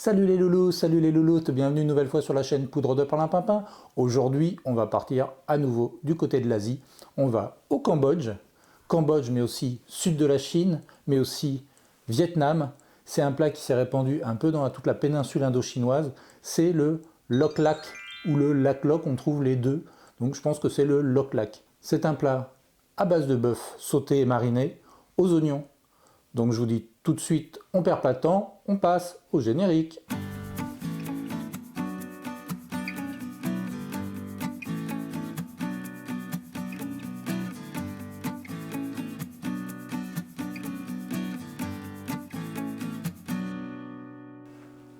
Salut les louloutes, bienvenue une nouvelle fois sur la chaîne Poudre de Perlimpinpin. Aujourd'hui, on va partir à nouveau du côté de l'Asie. On va au Cambodge, mais aussi sud de la Chine, mais aussi Vietnam. C'est un plat qui s'est répandu un peu dans toute la péninsule indo-chinoise. C'est le Lok Lak ou le Lak Lok, on trouve les deux. Donc je pense que c'est le Lok Lak. C'est un plat à base de bœuf sauté et mariné aux oignons. Donc je vous dis tout de suite, on perd pas de temps, on passe au générique.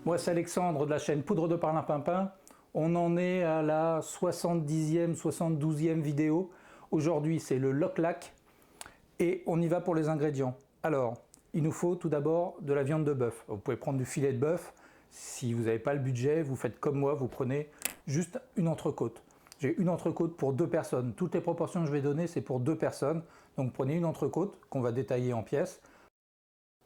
Moi c'est Alexandre de la chaîne Poudre de Perlimpinpin. On en est à la 70e, 72e vidéo. Aujourd'hui c'est le Lok Lak et on y va pour les ingrédients. Alors, il nous faut tout d'abord de la viande de bœuf. Vous pouvez prendre du filet de bœuf. Si vous n'avez pas le budget, vous faites comme moi, vous prenez juste une entrecôte. J'ai une entrecôte pour 2 personnes. Toutes les proportions que je vais donner, c'est pour 2 personnes. Donc prenez une entrecôte qu'on va détailler en pièces.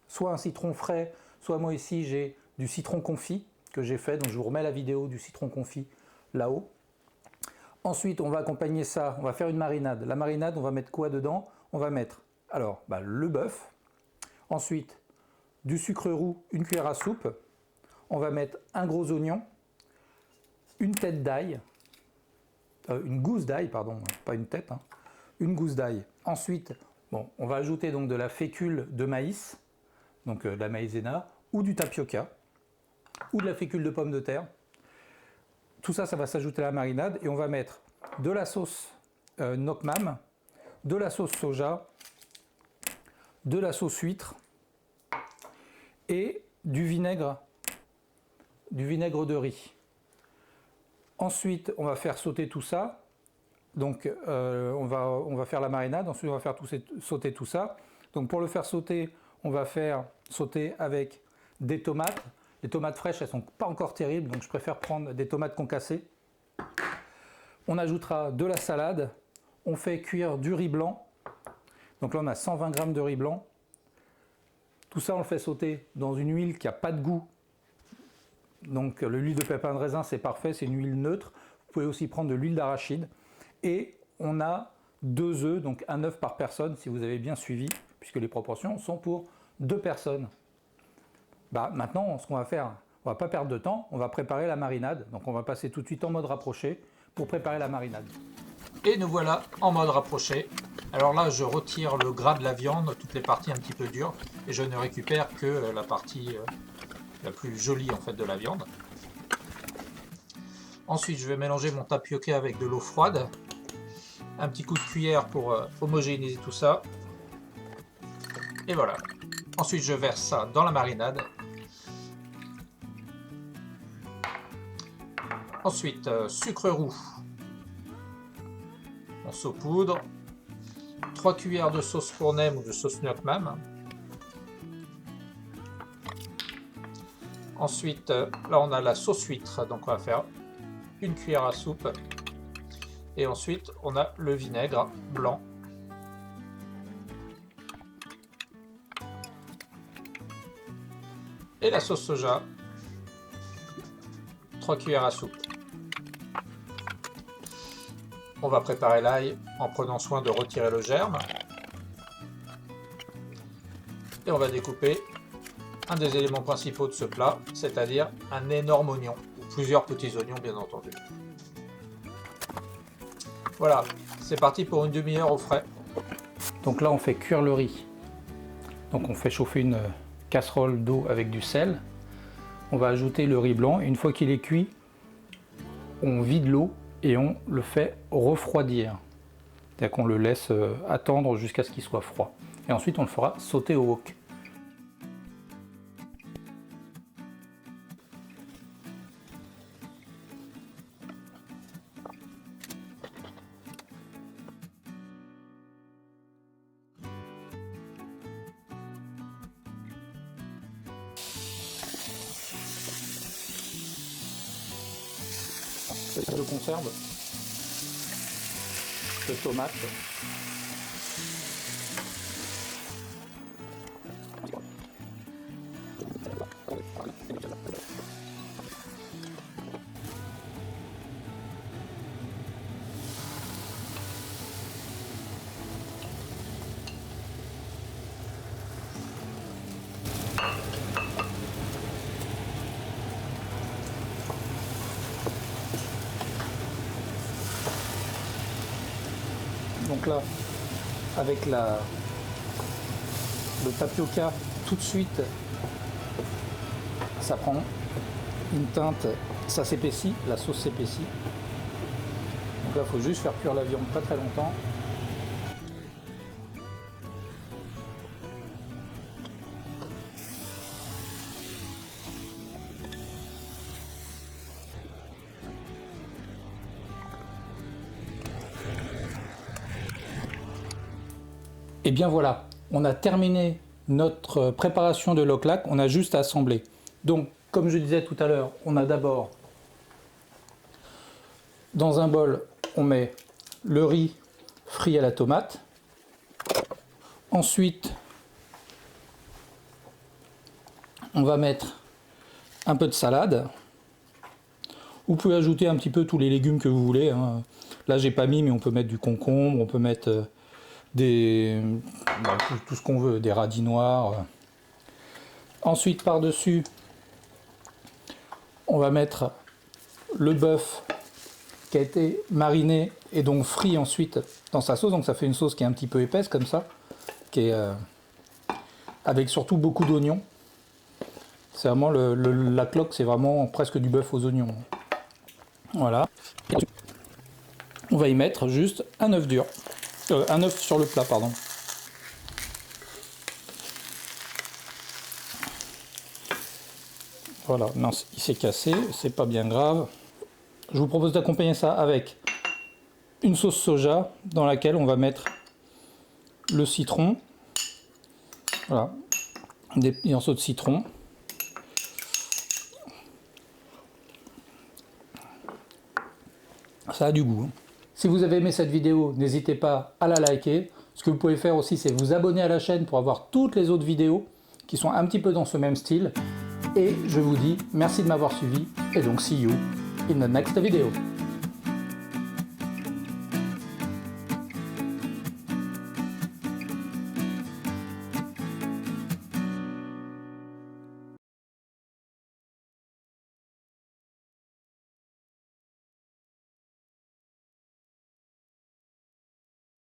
Soit un citron frais, soit moi ici j'ai du citron confit que j'ai fait. Donc je vous remets la vidéo du citron confit là-haut. Ensuite, on va accompagner ça, on va faire une marinade. La marinade, on va mettre quoi dedans? On va mettre alors le bœuf. Ensuite, du sucre roux, une cuillère à soupe. On va mettre un gros oignon, une tête d'ail, une gousse d'ail, pardon, pas une tête, hein, une gousse d'ail. Ensuite, on va ajouter donc de la fécule de maïs, donc de la maïzena, ou du tapioca, ou de la fécule de pomme de terre. Tout ça, ça va s'ajouter à la marinade et on va mettre de la sauce Nok Mam, de la sauce soja, de la sauce huître et du vinaigre de riz. Ensuite, on va faire sauter tout ça. Donc, on va faire la marinade. Ensuite, on va faire sauter tout ça. Donc, pour le faire sauter, on va faire sauter avec des tomates. Les tomates fraîches, elles sont pas encore terribles, donc je préfère prendre des tomates concassées. On ajoutera de la salade. On fait cuire du riz blanc. Donc là, on a 120 g de riz blanc. Tout ça, on le fait sauter dans une huile qui n'a pas de goût. Donc l'huile de pépin de raisin, c'est parfait, c'est une huile neutre. Vous pouvez aussi prendre de l'huile d'arachide. Et on a 2 œufs, donc un œuf par personne, si vous avez bien suivi, puisque les proportions sont pour 2 personnes. Maintenant, ce qu'on va faire, on ne va pas perdre de temps, on va préparer la marinade. Donc on va passer tout de suite en mode rapproché pour préparer la marinade. Et nous voilà en mode rapproché. Alors là, je retire le gras de la viande, toutes les parties un petit peu dures, et je ne récupère que la partie la plus jolie en fait de la viande. Ensuite, je vais mélanger mon tapioca avec de l'eau froide, un petit coup de cuillère pour homogénéiser tout ça. Et voilà. Ensuite, je verse ça dans la marinade. Ensuite, sucre roux. On saupoudre. 3 cuillères de sauce pour nem ou de sauce Nok Mam. Ensuite, là on a la sauce huître, donc on va faire une cuillère à soupe. Et ensuite, on a le vinaigre blanc. Et la sauce soja, 3 cuillères à soupe. On va préparer l'ail en prenant soin de retirer le germe. Et on va découper un des éléments principaux de ce plat, c'est-à-dire un énorme oignon, ou plusieurs petits oignons bien entendu. Voilà, c'est parti pour une demi-heure au frais. Donc là on fait cuire le riz. Donc on fait chauffer une casserole d'eau avec du sel. On va ajouter le riz blanc. Une fois qu'il est cuit, on vide l'eau et on le fait refroidir. C'est-à-dire qu'on le laisse attendre jusqu'à ce qu'il soit froid. Et ensuite on le fera sauter au wok. De conserve, de tomates, Donc là, avec le tapioca, tout de suite, ça prend une teinte, ça s'épaissit, la sauce s'épaissit. Donc là, il faut juste faire cuire la viande pas très longtemps. Et bien voilà, on a terminé notre préparation de loklak, on a juste à assembler. Donc, comme je disais tout à l'heure, on a d'abord, dans un bol, on met le riz frit à la tomate. Ensuite, on va mettre un peu de salade. Vous pouvez ajouter un petit peu tous les légumes que vous voulez, hein. Là, j'ai pas mis, mais on peut mettre du concombre, on peut mettre tout ce qu'on veut, des radis noirs. Ensuite, par-dessus, on va mettre le bœuf qui a été mariné et donc frit ensuite dans sa sauce. Donc ça fait une sauce qui est un petit peu épaisse comme ça, qui est avec surtout beaucoup d'oignons. C'est vraiment la cloque, c'est vraiment presque du bœuf aux oignons. Voilà. On va y mettre juste un œuf dur. Un œuf sur le plat, pardon. Voilà, non, il s'est cassé, c'est pas bien grave. Je vous propose d'accompagner ça avec une sauce soja dans laquelle on va mettre le citron. Voilà, des morceaux de citron. Ça a du goût, hein. Si vous avez aimé cette vidéo, n'hésitez pas à la liker. Ce que vous pouvez faire aussi, c'est vous abonner à la chaîne pour avoir toutes les autres vidéos qui sont un petit peu dans ce même style. Et je vous dis merci de m'avoir suivi et donc see you in the next video.